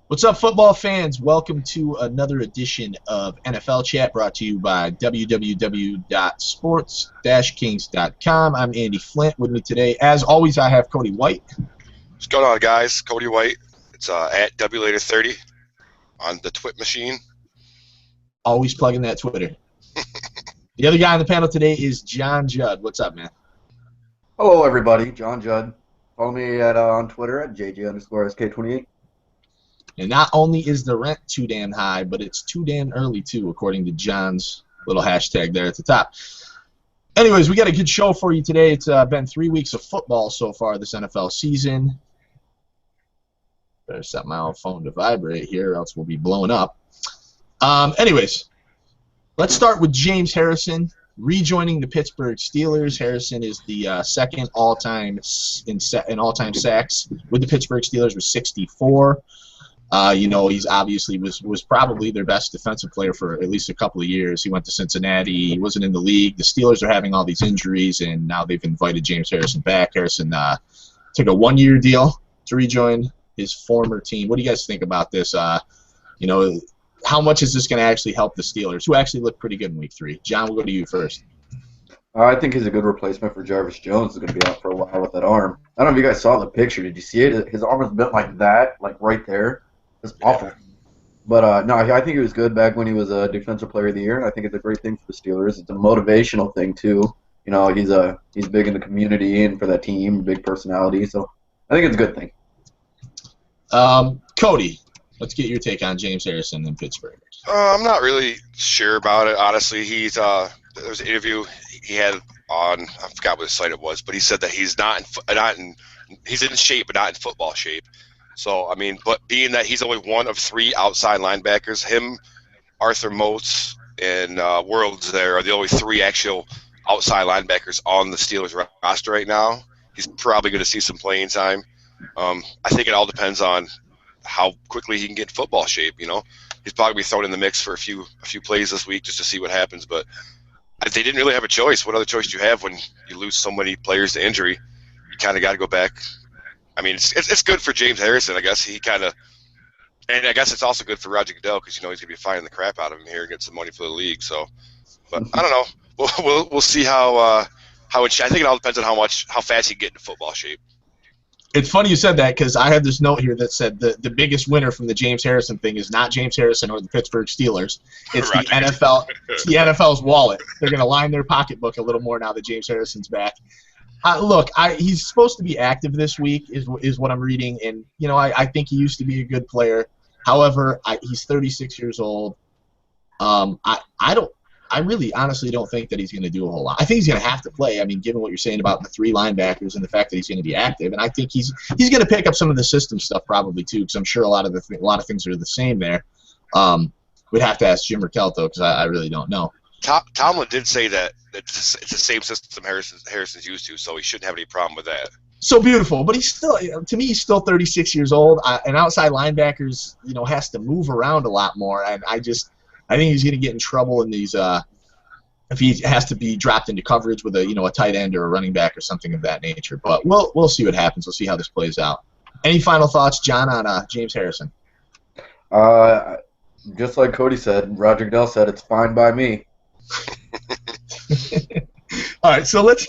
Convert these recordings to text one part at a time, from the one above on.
What's up, football fans? Welcome to another edition of NFL Chat brought to you by www.sports-kings.com. I'm Andy Flint. With me today, as always, I have Cody White. What's going on, guys? Cody White. It's at WLater30 on the Twit machine. Always plugging that Twitter. The other guy on the panel today is John Judd. What's up, man? Hello, everybody. John Judd. Follow me on Twitter at JJ_SK28. And not only is the rent too damn high, but it's too damn early, too, according to John's little hashtag there at the top. Anyways, we got a good show for you today. It's been 3 weeks of football so far this NFL season. Better set my own phone to vibrate here, or else we'll be blowing up. Anyways, let's start with Jame Harrison rejoining the Pittsburgh Steelers. Harrison is the second all-time in all-time sacks with the Pittsburgh Steelers with 64. He's obviously was probably their best defensive player for at least a couple of years. He went to Cincinnati. He wasn't in the league. The Steelers are having all these injuries, and now they've invited Jame Harrison back. Harrison took a one-year deal to rejoin his former team. What do you guys think about this? How much is this going to actually help the Steelers, who actually looked pretty good in Week 3? John, we'll go to you first. I think he's a good replacement for Jarvis Jones. Who's going to be out for a while with that arm. I don't know if you guys saw the picture. Did you see it? His arm was bent like that, like right there. It's awful. But, no, I think he was good back when he was a Defensive Player of the Year, and I think it's a great thing for the Steelers. It's a motivational thing, too. He's big in the community and for that team, big personality. So I think it's a good thing. Cody, let's get your take on Jame Harrison in Pittsburgh. I'm not really sure about it, honestly. There was an interview he had on, I forgot what site it was, but he said that he's he's in shape, but not in football shape. So, but being that he's only one of three outside linebackers, him, Arthur Moats, and Worlds there are the only three actual outside linebackers on the Steelers roster right now. He's probably going to see some playing time. I think it all depends on how quickly he can get in football shape. He's probably be thrown in the mix for a few plays this week just to see what happens. But they didn't really have a choice. What other choice do you have when you lose so many players to injury? You kind of got to go back. It's good for Jame Harrison, I guess. And I guess it's also good for Roger Goodell because he's going to be firing the crap out of him here and get some money for the league. So, but I don't know. We'll see how I think it all depends on how fast he can get into football shape. It's funny you said that because I had this note here that said the biggest winner from the Jame Harrison thing is not Jame Harrison or the Pittsburgh Steelers. It's the NFL. It's the NFL's wallet. They're going to line their pocketbook a little more now that Jame Harrison's back. He's supposed to be active this week is what I'm reading, and I think he used to be a good player. However, he's 36 years old. I really honestly don't think that he's going to do a whole lot. I think he's going to have to play. Given what you're saying about the three linebackers and the fact that he's going to be active, and I think he's going to pick up some of the system stuff probably too, because I'm sure a lot of things are the same there. We'd have to ask Jim Raquel though, because I really don't know. Tomlin did say that it's the same system Harrison's used to, so he shouldn't have any problem with that. So beautiful, but he's still 36 years old. An outside linebackers, has to move around a lot more, and I think he's going to get in trouble in these if he has to be dropped into coverage with a tight end or a running back or something of that nature. But we'll see what happens. We'll see how this plays out. Any final thoughts, John, on Jame Harrison? Just like Cody said, Roger Goodell said, it's fine by me. All right, so let's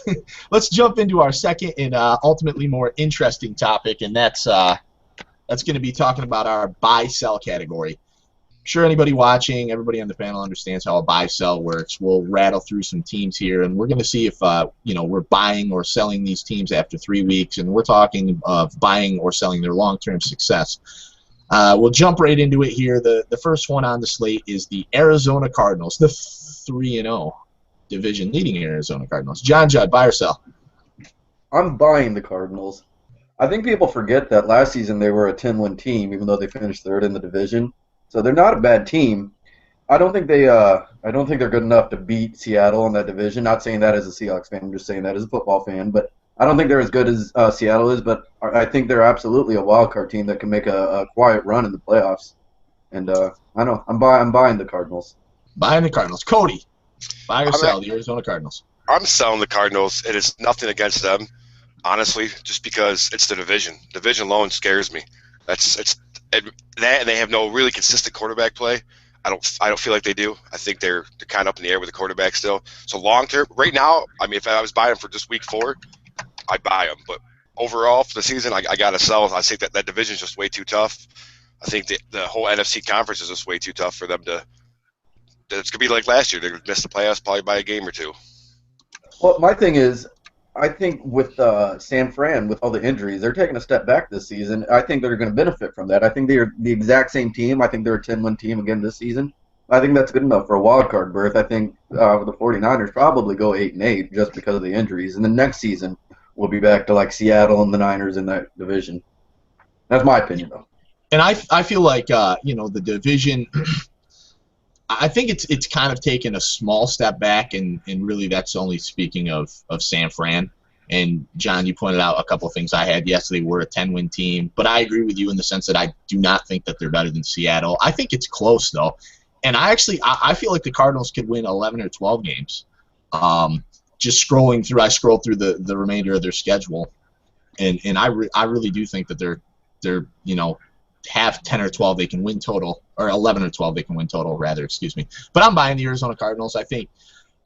jump into our second and ultimately more interesting topic, and that's going to be talking about our buy-sell category. I'm sure anybody watching, everybody on the panel understands how a buy-sell works. We'll rattle through some teams here, and we're going to see if we're buying or selling these teams after 3 weeks, and we're talking of buying or selling their long-term success. We'll jump right into it here. The first one on the slate is the Arizona Cardinals, the 3-0 division-leading Arizona Cardinals. John Judd, buy or sell? I'm buying the Cardinals. I think people forget that last season they were a 10-win team, even though they finished third in the division. So they're not a bad team. I don't think they're good enough to beat Seattle in that division. Not saying that as a Seahawks fan. I'm just saying that as a football fan. But I don't think they're as good as Seattle is. But I think they're absolutely a wild card team that can make a quiet run in the playoffs. And I know I'm buying the Cardinals. Buying the Cardinals. Cody, buy or sell the Arizona Cardinals? I'm selling the Cardinals. It is nothing against them, honestly, just because it's the division. Division alone scares me. that, and they have no really consistent quarterback play. I don't feel like they do. I think they're kind of up in the air with the quarterback still. So long term, right now, I mean, if I was buying them for just week 4, I'd buy them. But overall for the season, I got to sell. I think that division is just way too tough. I think the whole NFC conference is just way too tough for them to. It's gonna be like last year. They're gonna miss the playoffs probably by a game or two. Well, my thing is, I think with San Fran, with all the injuries, they're taking a step back this season. I think they're going to benefit from that. I think they're the exact same team. I think they're a 10-win team again this season. I think that's good enough for a wild card berth. I think the 49ers probably go 8-8 just because of the injuries. And the next season, we'll be back to like Seattle and the Niners in that division. That's my opinion, though. And I feel like the division. I think it's kind of taken a small step back, and really that's only speaking of San Fran. And, John, you pointed out a couple of things I had. Yes, they were a 10-win team, but I agree with you in the sense that I do not think that they're better than Seattle. I think it's close, though. And I feel like the Cardinals could win 11 or 12 games. Just scrolling through, I scrolled through the remainder of their schedule, and I really do think that they're have 10 or 12 they can win total, or 11 or 12 they can win total, rather, excuse me. But I'm buying the Arizona Cardinals. I think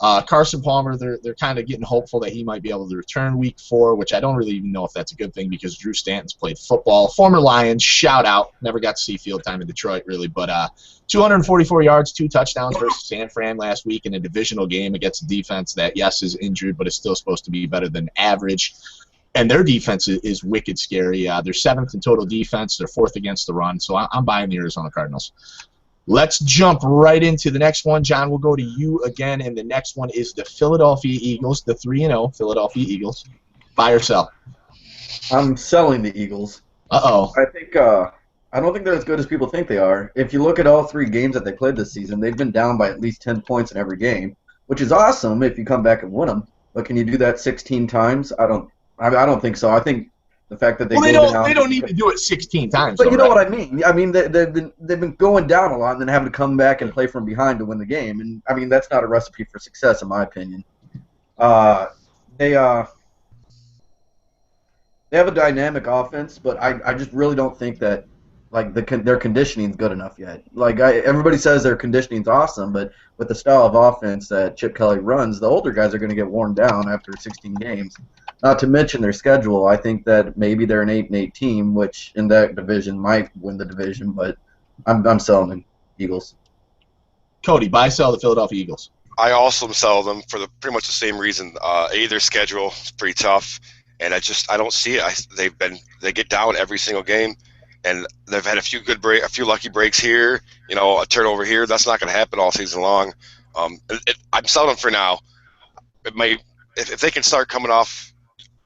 Carson Palmer, they're kind of getting hopeful that he might be able to return week 4, which I don't really even know if that's a good thing because Drew Stanton's played football. Former Lions, shout out. Never got to see field time in Detroit, really. But 244 yards, 2 touchdowns versus San Fran last week in a divisional game against a defense that, yes, is injured, but is still supposed to be better than average. And their defense is wicked scary. They're 7th in total defense. They're 4th against the run. So I'm buying the Arizona Cardinals. Let's jump right into the next one. John, we'll go to you again. And the next one is the Philadelphia Eagles, the 3-0 Philadelphia Eagles. Buy or sell? I'm selling the Eagles. Uh-oh. I don't think they're as good as people think they are. If you look at all 3 games that they played this season, they've been down by at least 10 points in every game, which is awesome if you come back and win them. But can you do that 16 times? I don't think so. I think the fact that they don't need to do it 16 times. But you know what I mean. I mean they've been going down a lot and then having to come back and play from behind to win the game. And I mean that's not a recipe for success in my opinion. They have a dynamic offense, but I just really don't think that like their conditioning's good enough yet. Like everybody says their conditioning's awesome, but with the style of offense that Chip Kelly runs, the older guys are going to get worn down after 16 games. Not to mention their schedule. I think that maybe they're an 8-8 team, which in that division might win the division, but I'm selling the Eagles. Cody, buy, sell the Philadelphia Eagles. I also sell them for pretty much the same reason. Their schedule is pretty tough, and I don't see it. They get down every single game, and they've had a few lucky breaks here, a turnover here. That's not going to happen all season long. I'm selling them for now. It might if they can start coming off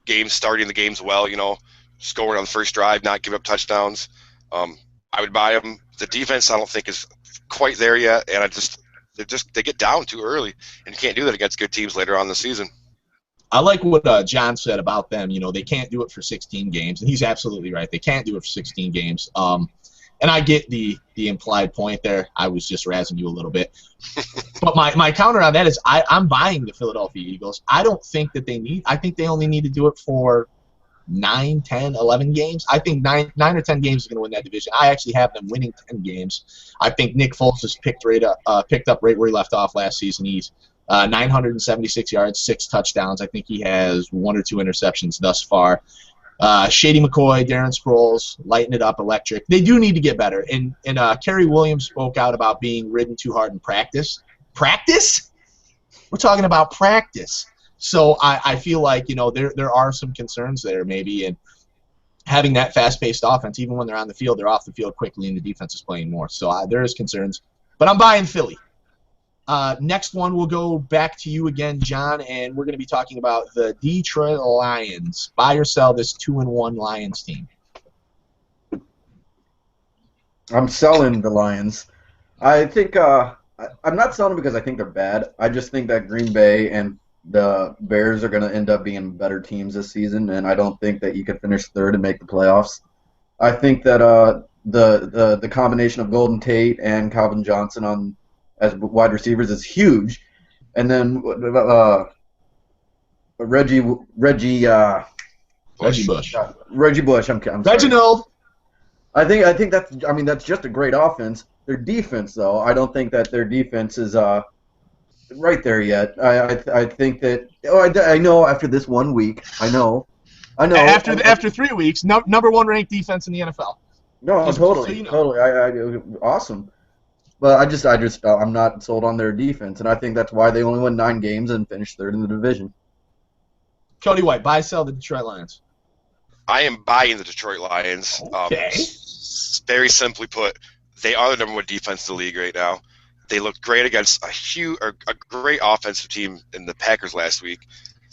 games, starting the games well, scoring on the first drive, not give up touchdowns. I would buy them. The defense, I don't think is quite there yet, and they get down too early, and you can't do that against good teams later on in the season. I like what John said about them. They can't do it for 16 games, and he's absolutely right. They can't do it for 16 games. And I get the implied point there. I was just razzing you a little bit. But my counter on that is I'm buying the Philadelphia Eagles. I don't think that I think they only need to do it for 9, 10, 11 games. I think 9 or 10 games is going to win that division. I actually have them winning 10 games. I think Nick Foles has picked up right where he left off last season. He's 976 yards, 6 touchdowns. I think he has 1 or 2 interceptions thus far. Shady McCoy, Darren Sproles, lighten it up, electric. They do need to get better. And Kerry Williams spoke out about being ridden too hard in practice. Practice? We're talking about practice. So I feel like, there are some concerns there maybe. And having that fast-paced offense, even when they're on the field, they're off the field quickly and the defense is playing more. So there is concerns. But I'm buying Philly. Next one, we'll go back to you again, John, and we're going to be talking about the Detroit Lions. Buy or sell this 2-1 Lions team? I'm selling the Lions. I think I'm not selling because I think they're bad. I just think that Green Bay and the Bears are going to end up being better teams this season, and I don't think that you can finish third and make the playoffs. I think that the combination of Golden Tate and Calvin Johnson as wide receivers is huge, and then Reggie Bush. Reginald. I think that's just a great offense. Their defense, though, I don't think that their defense is right there yet. I think that I know after this 1 week, I know. After 3 weeks, number one ranked defense in the NFL. No, Just totally, so you know. totally. Awesome. But I'm not sold on their defense, and I think that's why they only won 9 games and finished third in the division. Cody White, buy, sell the Detroit Lions. I am buying the Detroit Lions. Okay. Very simply put, they are the number one defense in the league right now. They looked great against a great offensive team in the Packers last week.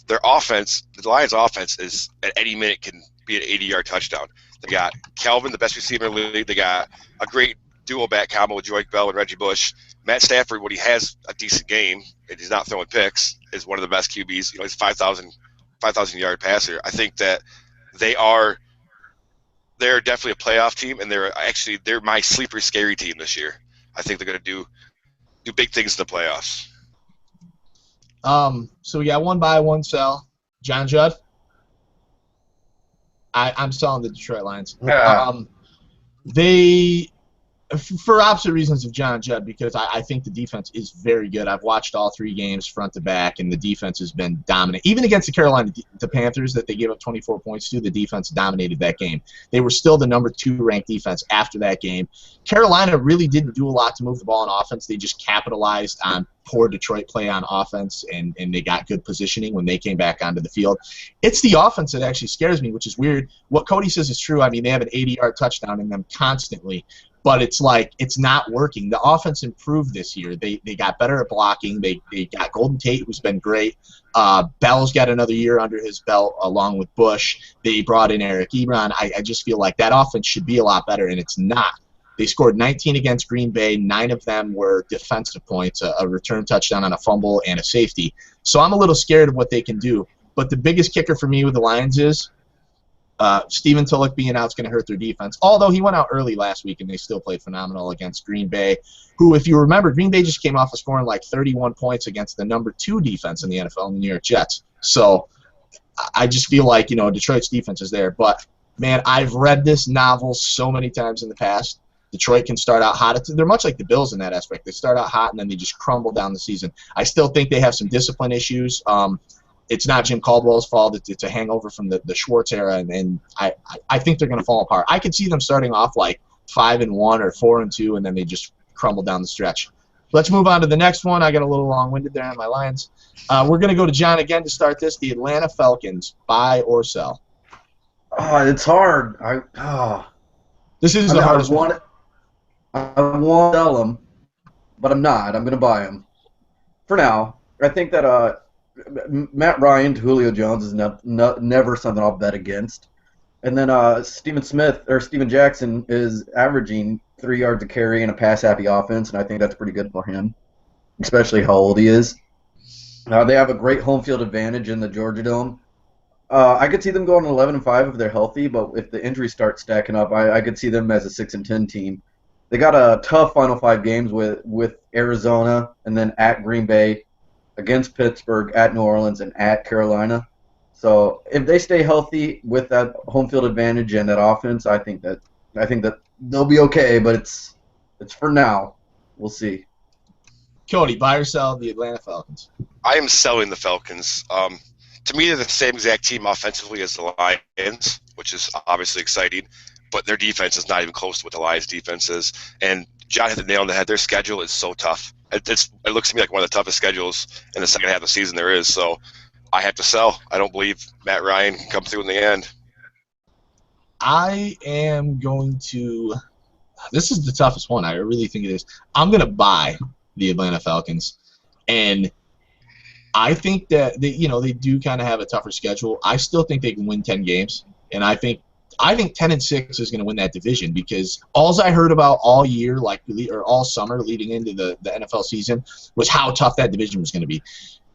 Their offense, the Lions' offense, is at any minute can be an 80-yard touchdown. They got Calvin, the best receiver in the league. They got a great dual back combo with Joyke Bell and Reggie Bush. Matt Stafford, when he has a decent game and he's not throwing picks, is one of the best QBs. He's 5,000-yard passer. I think that they're definitely a playoff team, and they're my sleeper scary team this year. I think they're going to do big things in the playoffs. So we got one buy, one sell. John Judd. I'm selling the Detroit Lions. Yeah. They, for opposite reasons of John Judd, because I think the defense is very good. I've watched all 3 games front to back, and the defense has been dominant. Even against the Panthers that they gave up 24 points to, the defense dominated that game. They were still the number 2 ranked defense after that game. Carolina really didn't do a lot to move the ball on offense. They just capitalized on poor Detroit play on offense, and they got good positioning when they came back onto the field. It's the offense that actually scares me, which is weird. What Cody says is true. I mean, they have an 80-yard touchdown in them constantly. But it's like it's not working. The offense improved this year. They got better at blocking. They got Golden Tate, who's been great. Bell's got another year under his belt along with Bush. They brought in Eric Ebron. I just feel like that offense should be a lot better, and it's not. They scored 19 against Green Bay. 9 of them were defensive points, a return touchdown on a fumble and a safety. So I'm a little scared of what they can do. But the biggest kicker for me with the Lions is Steven Tulloch being out is going to hurt their defense. Although he went out early last week and they still played phenomenal against Green Bay, who, if you remember, Green Bay just came off of scoring like 31 points against the number 2 defense in the NFL, the New York Jets. So I just feel like, Detroit's defense is there. But, man, I've read this novel so many times in the past. Detroit can start out hot. They're much like the Bills in that aspect. They start out hot and then they just crumble down the season. I still think they have some discipline issues. It's not Jim Caldwell's fault. It's a hangover from the Schwartz era, and I think they're going to fall apart. I could see them starting off like 5-1 or 4-2, and then they just crumble down the stretch. Let's move on to the next one. I got a little long-winded there on my Lions. We're going to go to John again to start this. The Atlanta Falcons, buy or sell? Oh, it's hard. This is the hardest one. I want to sell them, but I'm not. I'm going to buy them. For now, I think that Matt Ryan to Julio Jones is never something I'll bet against. And then Steven Jackson is averaging 3 yards a carry in a pass-happy offense, and I think that's pretty good for him, especially how old he is. They have a great home field advantage in the Georgia Dome. I could see them going 11-5 if they're healthy, but if the injuries start stacking up, I could see them as a 6-10 team. They got a tough final 5 games with Arizona, and then at Green Bay, against Pittsburgh, at New Orleans, and at Carolina. So if they stay healthy with that home field advantage and that offense, I think that they'll be okay. But it's for now. We'll see. Cody, buy or sell the Atlanta Falcons? I am selling the Falcons. To me, they're the same exact team offensively as the Lions, which is obviously exciting. But their defense is not even close to what the Lions' defense is. And John hit the nail on the head. Their schedule is so tough. It looks to me like one of the toughest schedules in the second half of the season there is. So I have to sell. I don't believe Matt Ryan can come through in the end. I am going to – this is the toughest one. I really think it is. I'm going to buy the Atlanta Falcons. And I think that they do kind of have a tougher schedule. I still think they can win 10 games. And I think 10-6 is going to win that division because all I heard about all year, or all summer leading into the NFL season, was how tough that division was going to be.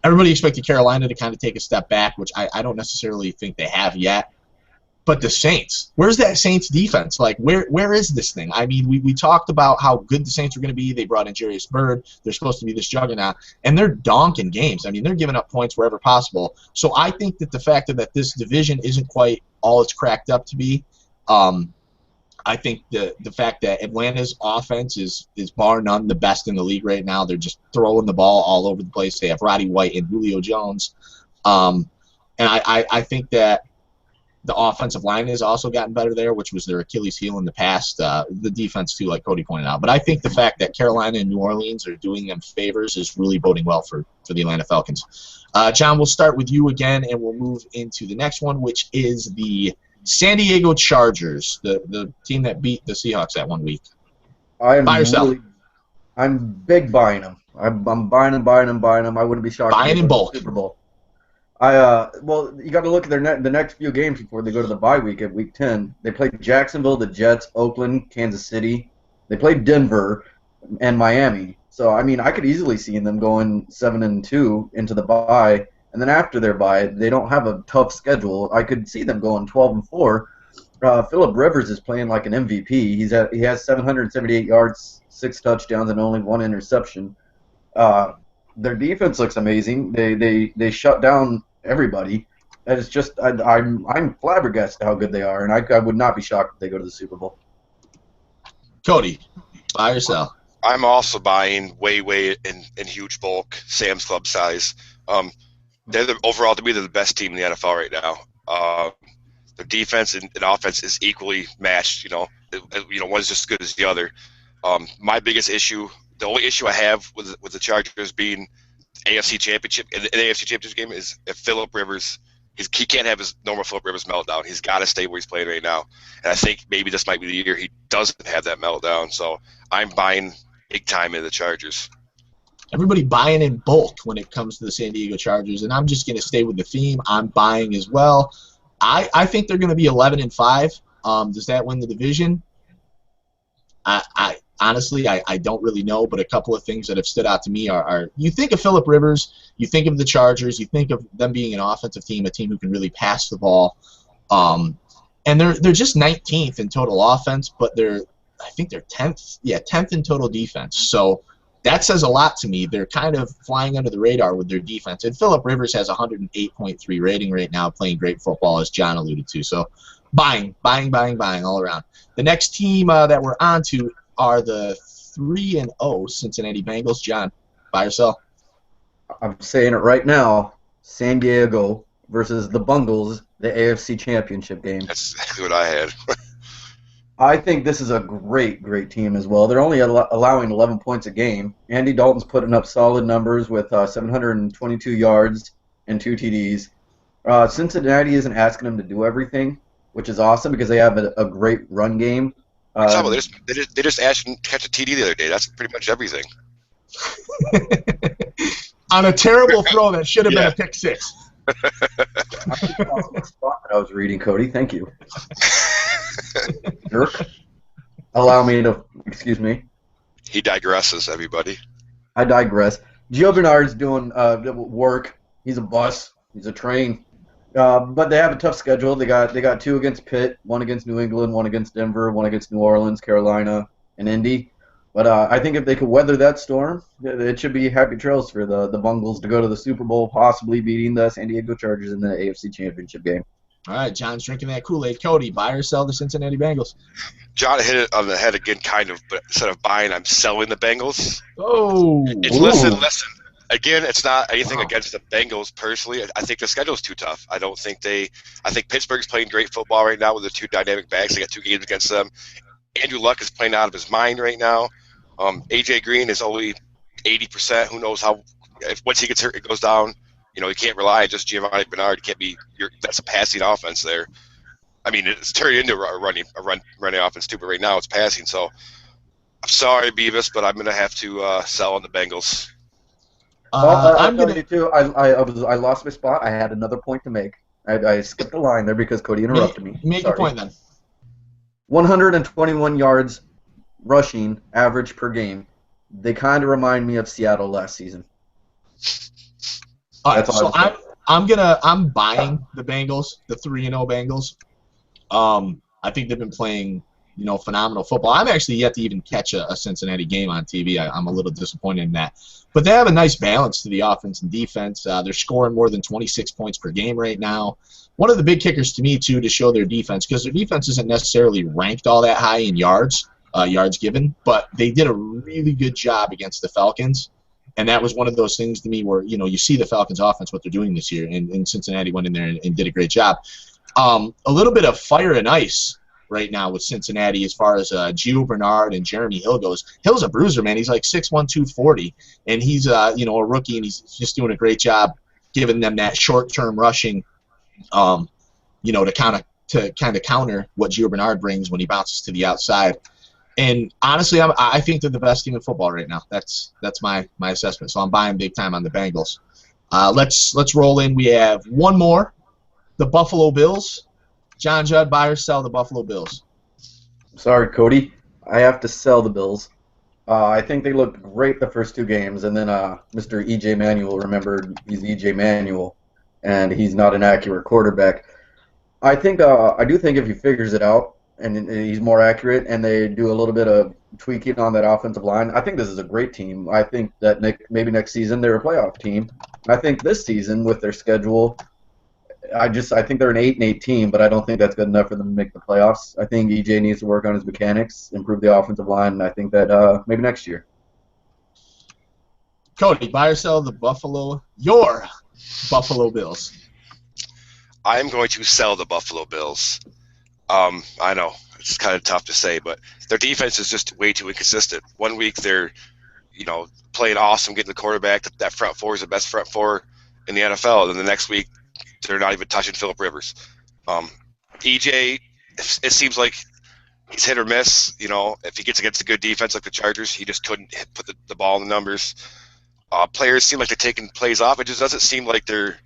Everybody expected Carolina to kind of take a step back, which I don't necessarily think they have yet. But the Saints, where's that Saints defense? Like, where is this thing? I mean, we talked about how good the Saints are going to be. They brought in Jarius Byrd. They're supposed to be this juggernaut. And they're donking games. I mean, they're giving up points wherever possible. So I think that the fact that this division isn't quite all it's cracked up to be, I think the fact that Atlanta's offense is bar none the best in the league right now. They're just throwing the ball all over the place. They have Roddy White and Julio Jones. And I think that the offensive line has also gotten better there, which was their Achilles heel in the past. The defense, too, like Cody pointed out. But I think the fact that Carolina and New Orleans are doing them favors is really boding well for the Atlanta Falcons. John, we'll start with you again, and we'll move into the next one, which is the San Diego Chargers, the team that beat the Seahawks that 1 week. Buy or sell? I'm big buying them. I'm buying them. I wouldn't be shocked. Buying in bulk. Super Bowl. Well, you got to look at the next few games before they go to the bye week at Week 10. They played Jacksonville, the Jets, Oakland, Kansas City. They played Denver and Miami. So I mean, I could easily see them going 7-2 into the bye. And then after their bye, they don't have a tough schedule. I could see them going 12-4. Phillip Rivers is playing like an MVP. He has 778 yards, 6 touchdowns, and only 1 interception. Their defense looks amazing. They shut down everybody. And it's just I'm flabbergasted how good they are, and I would not be shocked if they go to the Super Bowl. Cody, buy or sell? I'm also buying way in huge bulk, Sam's Club size. Overall, to me, they're the best team in the NFL right now. Their defense and offense is equally matched. One's just as good as the other. My biggest issue, the only issue I have with the Chargers being AFC Championship in the AFC Championship game is if Phillip Rivers, he can't have his normal Phillip Rivers meltdown. He's got to stay where he's playing right now. And I think maybe this might be the year he doesn't have that meltdown. So I'm buying big time into the Chargers. Everybody buying in bulk when it comes to the San Diego Chargers, and I'm just going to stay with the theme. I'm buying as well. I think they're going to be 11-5. Does that win the division? I honestly don't really know, but a couple of things that have stood out to me are you think of Phillip Rivers, you think of the Chargers, you think of them being an offensive team, a team who can really pass the ball, and they're just 19th in total offense, but I think they're 10th in total defense. So that says a lot to me. They're kind of flying under the radar with their defense. And Phillip Rivers has 108.3 rating right now, playing great football, as John alluded to. So buying all around. The next team that we're on to are the 3-0 Cincinnati Bengals. John, buy or sell? I'm saying it right now. San Diego versus the Bungles, the AFC Championship game. That's exactly what I had. I think this is a great team as well. They're only allowing 11 points a game. Andy Dalton's putting up solid numbers with 722 yards and 2 TDs. Cincinnati isn't asking them to do everything, which is awesome because they have a great run game. They just asked him to catch a TD the other day. That's pretty much everything. On a terrible throw that should have been a pick six. Spot that I was reading, Cody. Thank you. Jerk. Allow me to. Excuse me. He digresses, everybody. I digress. Gio Bernard's doing work. He's a bus. He's a train. But they have a tough schedule. They got 2 against Pitt, 1 against New England, 1 against Denver, 1 against New Orleans, Carolina, and Indy. But I think if they could weather that storm, it should be happy trails for the Bungles to go to the Super Bowl, possibly beating the San Diego Chargers in the AFC Championship game. All right, John's drinking that Kool-Aid. Cody, buy or sell the Cincinnati Bengals? John hit it on the head again, kind of, but instead of buying, I'm selling the Bengals. Oh. Listen. Again, it's not anything against the Bengals personally. I think the schedule's too tough. I think Pittsburgh's playing great football right now with the 2 dynamic backs. They got 2 games against them. Andrew Luck is playing out of his mind right now. AJ Green is only 80%. Who knows how? Once he gets hurt, it goes down. You can't rely on just Giovanni Bernard. That's a passing offense there. I mean, it's turned into a running offense too, but right now it's passing. So I'm sorry, Beavis, but I'm gonna have to sell on the Bengals. I'm gonna too. I lost my spot. I had another point to make. I skipped the line there because Cody interrupted me. Make your point then. 121 yards rushing average per game. They kind of remind me of Seattle last season. All right, so I'm buying the Bengals, the 3-0 Bengals. I think they've been playing phenomenal football. I'm actually yet to even catch a Cincinnati game on TV. I'm a little disappointed in that. But they have a nice balance to the offense and defense. They're scoring more than 26 points per game right now. One of the big kickers to me, too, to show their defense, because their defense isn't necessarily ranked all that high in yards given, but they did a really good job against the Falcons. And that was one of those things to me where, you see the Falcons offense, what they're doing this year, and Cincinnati went in there and did a great job. A little bit of fire and ice right now with Cincinnati as far as Gio Bernard and Jeremy Hill goes. Hill's a bruiser, man. He's like 6'1", 240, and he's a rookie, and he's just doing a great job giving them that short-term rushing, to kind of counter what Gio Bernard brings when he bounces to the outside. And honestly, I think they're the best team in football right now. That's my assessment. So I'm buying big time on the Bengals. Let's roll in. We have one more, the Buffalo Bills. John Judd, buy or sell the Buffalo Bills? Sorry, Cody. I have to sell the Bills. I think they looked great the first two games, and then Mr. E.J. Manuel remembered he's E.J. Manuel, and he's not an accurate quarterback. I do think if he figures it out and he's more accurate, and they do a little bit of tweaking on that offensive line, I think this is a great team. I think that maybe next season they're a playoff team. I think this season with their schedule, I think they're an 8-8 team, but I don't think that's good enough for them to make the playoffs. I think EJ needs to work on his mechanics, improve the offensive line, and I think that maybe next year. Cody, buy or sell your Buffalo Bills? I am going to sell the Buffalo Bills. I know it's kind of tough to say, but their defense is just way too inconsistent. One week they're, playing awesome, getting the quarterback. That front four is the best front four in the NFL. Then the next week they're not even touching Phillip Rivers. EJ, it seems like he's hit or miss. If he gets against a good defense like the Chargers, he just couldn't put the ball in the numbers. Players seem like they're taking plays off. It just doesn't seem like they're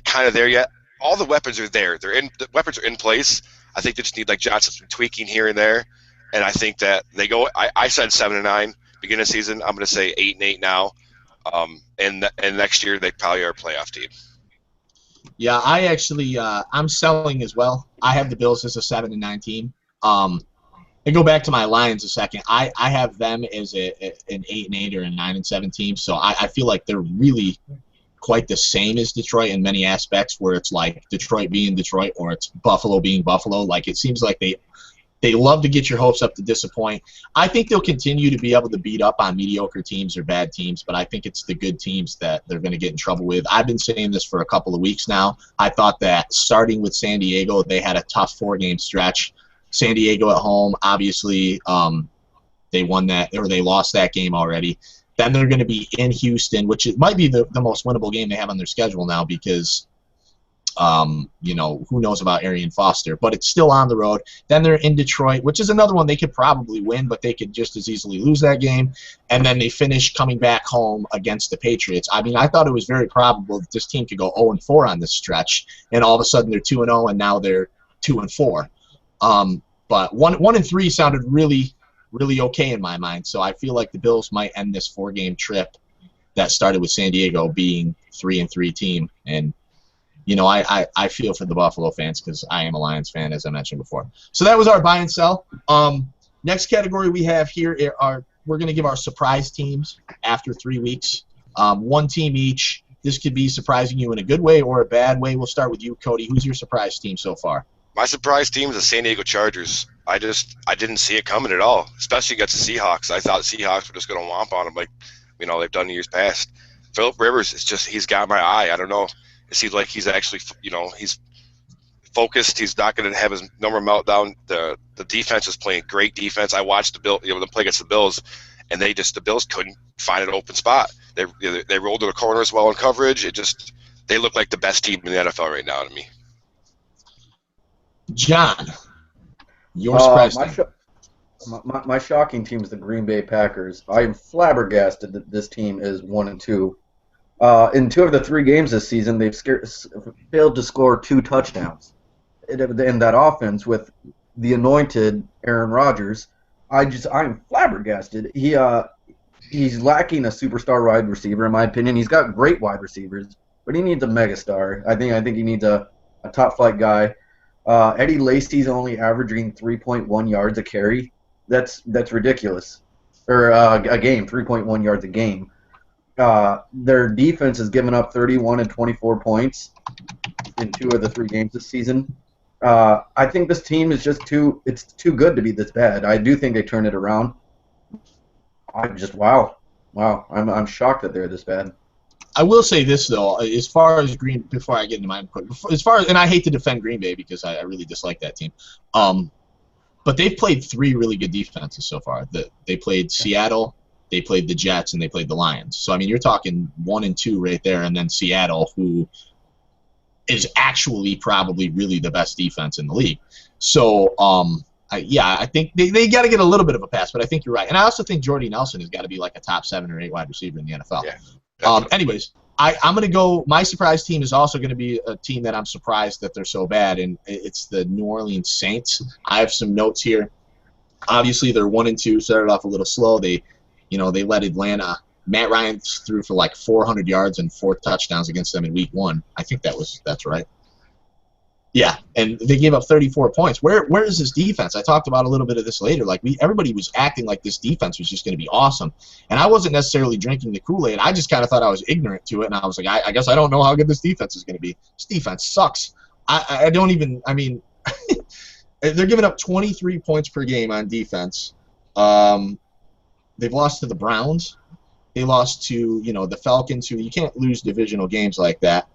kind of there yet. All the weapons are there. The weapons are in place. I think they just need, like Johnson, some tweaking here and there. And I think that they go. I said 7-9 beginning of the season. I'm going to say 8-8 now. And next year they probably are a playoff team. Yeah, I actually I'm selling as well. I have the Bills as a 7-9 team. And go back to my Lions a second. I have them as an 8-8 or a 9-7 team. So I feel like they're really quite the same as Detroit in many aspects, where it's like Detroit being Detroit or it's Buffalo being Buffalo. Like, it seems like they love to get your hopes up to disappoint. I think they'll continue to be able to beat up on mediocre teams or bad teams, but I think it's the good teams that they're going to get in trouble with. I've been saying this for a couple of weeks now. I thought that starting with San Diego, they had a tough 4-game stretch. San Diego at home, obviously, they won that, or they lost that game already. Then they're going to be in Houston, which might be the most winnable game they have on their schedule now because, who knows about Arian Foster. But it's still on the road. Then they're in Detroit, which is another one they could probably win, but they could just as easily lose that game. And then they finish coming back home against the Patriots. I mean, I thought it was very probable that this team could go 0-4 on this stretch, and all of a sudden they're 2-0, and now they're 2-4. But 1-3 sounded really okay in my mind. So I feel like the Bills might end this 4-game trip that started with San Diego being 3-3 team. And, I feel for the Buffalo fans because I am a Lions fan, as I mentioned before. So that was our buy and sell. Next category we have here we're going to give our surprise teams after 3 weeks. One team each. This could be surprising you in a good way or a bad way. We'll start with you, Cody. Who's your surprise team so far? My surprise team is the San Diego Chargers. I didn't see it coming at all, especially against the Seahawks. I thought the Seahawks were just going to womp on them like, they've done in years past. Phillip Rivers he's got my eye. I don't know. It seems like he's actually, he's focused. He's not going to have his number meltdown. The defense is playing great defense. I watched them play against the Bills, and the Bills couldn't find an open spot. They rolled to the corners well in coverage. They look like the best team in the NFL right now to me. John, your surprise team. My shocking team is the Green Bay Packers. I am flabbergasted that this team is 1-2. In 2 of the 3 games this season, they've failed to score 2 touchdowns. In that offense with the anointed Aaron Rodgers, I'm flabbergasted. He's lacking a superstar wide receiver, in my opinion. He's got great wide receivers, but he needs a megastar. I think he needs a top flight guy. Eddie Lacy's only averaging 3.1 yards a carry. That's ridiculous. Or a game, 3.1 yards a game. Their defense has given up 31 and 24 points in 2 of the 3 games this season. I think this team is just too good to be this bad. I do think they turn it around. Wow. I'm shocked that they're this bad. I will say this though, as far as before I get into mine, and I hate to defend Green Bay because I really dislike that team, but they've played 3 really good defenses so far. They played Seattle, they played the Jets, and they played the Lions. So I mean, you're talking 1 and 2 right there, and then Seattle, who is actually probably really the best defense in the league. So I think they got to get a little bit of a pass, but I think you're right, and I also think Jordy Nelson has got to be like a top 7 or 8 wide receiver in the NFL. Yeah. Anyways, I'm going to go. My surprise team is also going to be a team that I'm surprised that they're so bad, and it's the New Orleans Saints. I have some notes here. Obviously, they're 1 and 2. Started off a little slow. They led Atlanta. Matt Ryan threw for like 400 yards and 4 touchdowns against them in Week 1. I think that's right. Yeah, and they gave up 34 points. Where is this defense? I talked about a little bit of this later. Like everybody was acting like this defense was just going to be awesome, and I wasn't necessarily drinking the Kool-Aid. I just kind of thought I was ignorant to it, and I was like, I guess I don't know how good this defense is going to be. This defense sucks. I don't even. I mean, they're giving up 23 points per game on defense. They've lost to the Browns. They lost to the Falcons, who you can't lose divisional games like that.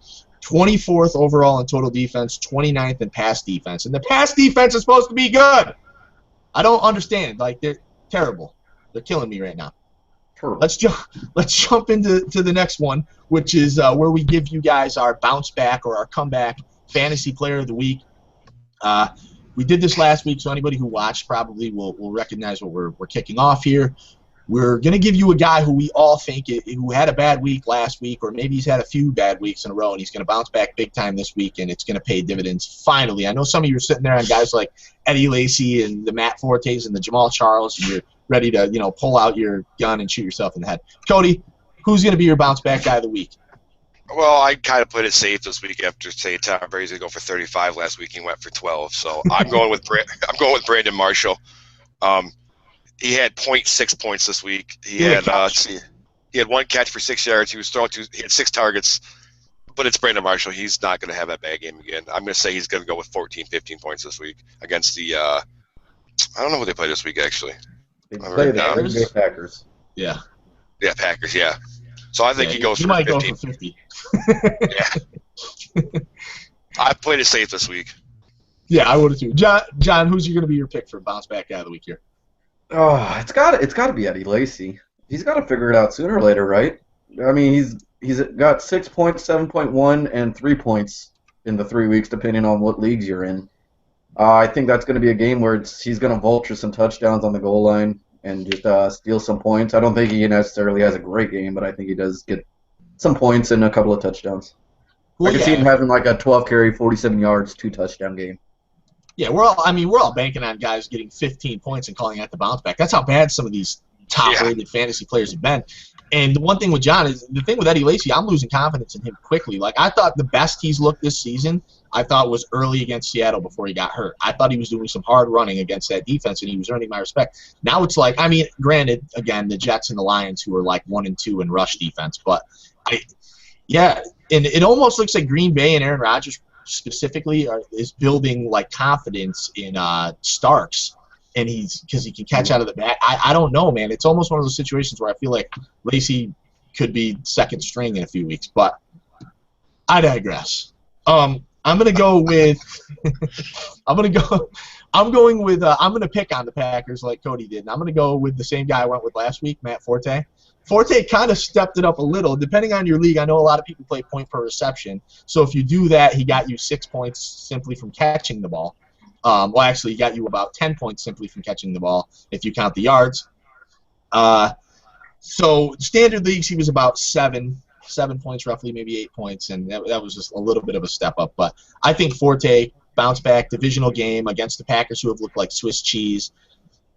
24th overall in total defense, 29th in pass defense. And the pass defense is supposed to be good. I don't understand. Like, they're terrible. They're killing me right now. Sure. Let's jump into the next one, which is where we give you guys our bounce back or our comeback fantasy player of the week. We did this last week, so anybody who watched probably will recognize what we're kicking off here. We're going to give you a guy who we all think who had a bad week last week, or maybe he's had a few bad weeks in a row, and he's going to bounce back big time this week, and it's going to pay dividends finally. I know some of you are sitting there on guys like Eddie Lacy and the Matt Fortes and the Jamal Charles, and you're ready to pull out your gun and shoot yourself in the head. Cody, who's going to be your bounce back guy of the week? Well, I kind of played it safe this week after Tom Brady's going to go for 35 last week. He went for 12, so I'm going with Brandon Marshall. He had 0.6 points this week. He had 1 catch for 6 yards. He had 6 targets, but it's Brandon Marshall. He's not going to have that bad game again. I'm going to say he's going to go with 14, 15 points this week against the I don't know who they play this week actually. They play the Green Bay Packers. Yeah. Yeah, Packers. Yeah. So I think he goes for 15. Might go for 50. Yeah. I played it safe this week. Yeah, I would have too. John, who's going to be your pick for bounce back guy of the week here? Oh, it's got to be Eddie Lacy. He's got to figure it out sooner or later, right? I mean, he's got 6 points, 7.1, and 3 points in the 3 weeks, depending on what leagues you're in. I think that's going to be a game where he's going to vulture some touchdowns on the goal line and just steal some points. I don't think he necessarily has a great game, but I think he does get some points and a couple of touchdowns. I can see him having like a 12 carry, 47 yards, 2 touchdown game. Yeah, we're all banking on guys getting 15 points and calling out the bounce back. That's how bad some of these top-rated fantasy players have been. And the one thing with John is the thing with Eddie Lacy, I'm losing confidence in him quickly. Like, I thought the best he's looked this season, I thought was early against Seattle before he got hurt. I thought he was doing some hard running against that defense, and he was earning my respect. Now it's like, I mean, granted, again, the Jets and the Lions, who are like 1 and 2 in rush defense, but and it almost looks like Green Bay and Aaron Rodgers specifically is building like confidence in Starks, and because he can catch out of the back. I don't know, man. It's almost one of those situations where I feel like Lacy could be second string in a few weeks, but I digress. I'm gonna go with I'm gonna pick on the Packers like Cody did, and I'm gonna go with the same guy I went with last week, Matt Forte. Forte kind of stepped it up a little. Depending on your league, I know a lot of people play point per reception. So if you do that, he got you 6 points simply from catching the ball. Well, actually, he got you about 10 points simply from catching the ball if you count the yards. So standard leagues, he was about 7 points roughly, maybe 8 points, and that was just a little bit of a step up. But I think Forte, bounce back, divisional game against the Packers, who have looked like Swiss cheese.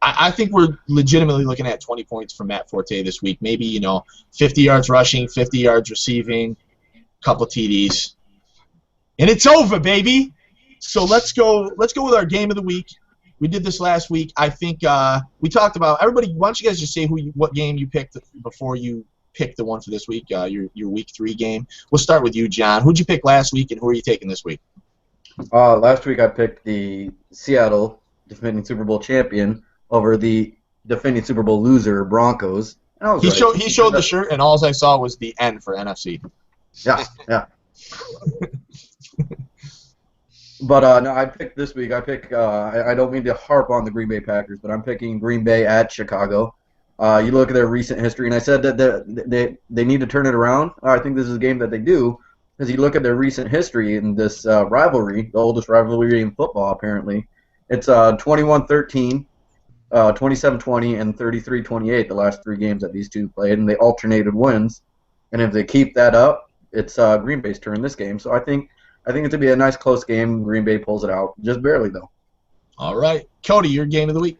I think we're legitimately looking at 20 points from Matt Forte this week. Maybe, 50 yards rushing, 50 yards receiving, couple TDs. And it's over, baby. So let's go with our game of the week. We did this last week. I think we talked about everybody. Why don't you guys just say what game you picked before you picked the one for this week? Your week 3 game. We'll start with you, John. Who'd you pick last week, and who are you taking this week? Last week I picked the Seattle defending Super Bowl champion over the defending Super Bowl loser Broncos. And I was right. He showed the shirt, and all I saw was the N for NFC. Yeah. But no, I picked this week. I don't mean to harp on the Green Bay Packers, but I'm picking Green Bay at Chicago. You look at their recent history, and I said that they need to turn it around. I think this is a game that they do, because you look at their recent history in this rivalry, the oldest rivalry in football apparently. It's 21-13, 27-20, and 33-28 the last 3 games that these two played, and they alternated wins. And if they keep that up, it's Green Bay's turn this game. So I think it's going to be a nice close game. Green Bay pulls it out. Just barely, though. All right. Cody, your game of the week.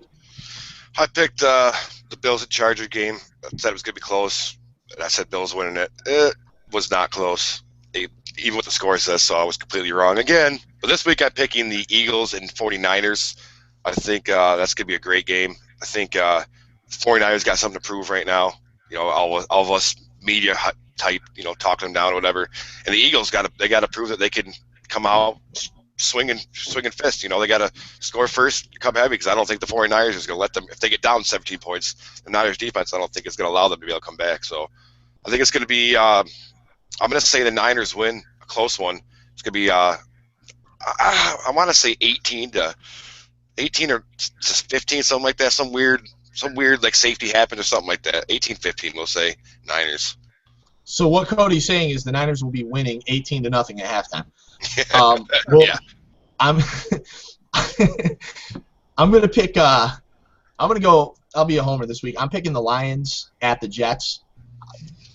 I picked the Bills and Charger game. I said it was going to be close. I said Bills winning it. It was not close, even what the score says, so I was completely wrong again. But this week I'm picking the Eagles and 49ers. I think that's going to be a great game. I think the 49ers got something to prove right now. You know, all of us media type, you know, talking them down or whatever. And the Eagles got to prove that they can come out swinging fist. You know, they got to score first, come heavy, because I don't think the 49ers is going to let them. If they get down 17 points, the Niners defense, I don't think it's going to allow them to be able to come back. So I think it's going to be. I'm going to say the Niners win a close one. It's going to be. I want to say 18 or 15, something like that. Some weird like safety happened or something like that. 18-15, we'll say Niners. So what Cody's saying is the Niners will be winning 18-0 at halftime. Yeah. I'm gonna pick. I'm gonna go. I'll be a homer this week. I'm picking the Lions at the Jets,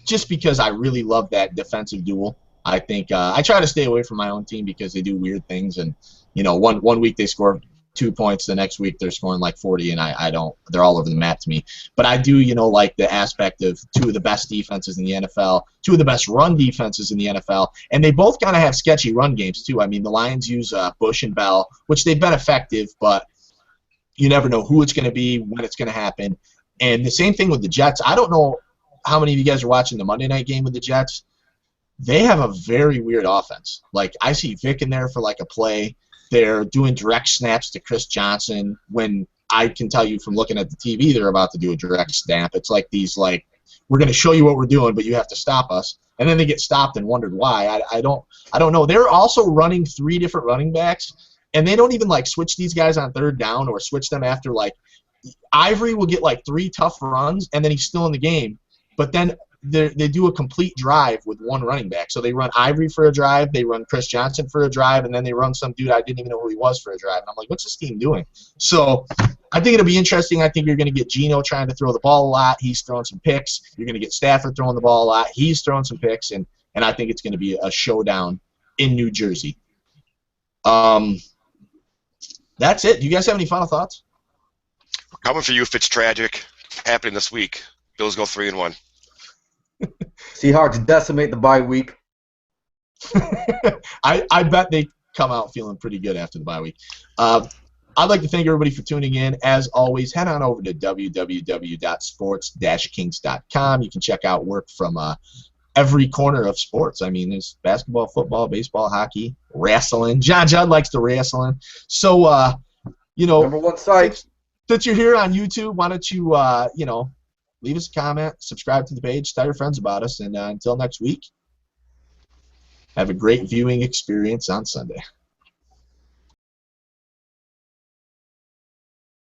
just because I really love that defensive duel. I think I try to stay away from my own team because they do weird things, and you know, one week they score 2 points, the next week they're scoring like 40, and I don't. They're all over the map to me. But I do, you know, like the aspect of 2 of the best defenses in the NFL, 2 of the best run defenses in the NFL, and they both kind of have sketchy run games too. I mean, the Lions use Bush and Bell, which they've been effective, but you never know who it's going to be, when it's going to happen. And the same thing with the Jets. I don't know how many of you guys are watching the Monday night game with the Jets. They have a very weird offense. Like, I see Vic in there for like a play. They're doing direct snaps to Chris Johnson when I can tell you from looking at the TV they're about to do a direct snap. It's like these, like, we're going to show you what we're doing, but you have to stop us. And then they get stopped and wondered why. I don't know. They're also running 3 different running backs, and they don't even, like, switch these guys on 3rd down or switch them after, like, Ivory will get, like, 3 tough runs, and then he's still in the game. But then they do a complete drive with 1 running back. So they run Ivory for a drive, they run Chris Johnson for a drive, and then they run some dude I didn't even know who he was for a drive. And I'm like, what's this team doing? So I think it'll be interesting. I think you're going to get Geno trying to throw the ball a lot. He's throwing some picks. You're going to get Stafford throwing the ball a lot. He's throwing some picks, and I think it's going to be a showdown in New Jersey. That's it. Do you guys have any final thoughts? Coming for you if it's tragic. Happening this week. Bills go 3-1. Seahawks decimate the bye week. I bet they come out feeling pretty good after the bye week. I'd like to thank everybody for tuning in. As always, head on over to www.sports-kings.com. You can check out work from every corner of sports. I mean, there's basketball, football, baseball, hockey, wrestling. John Judd likes to wrestling. So, you know, Number 1 site. Since you're here on YouTube, why don't you, you know, leave us a comment, subscribe to the page, tell your friends about us, and until next week, have a great viewing experience on Sunday.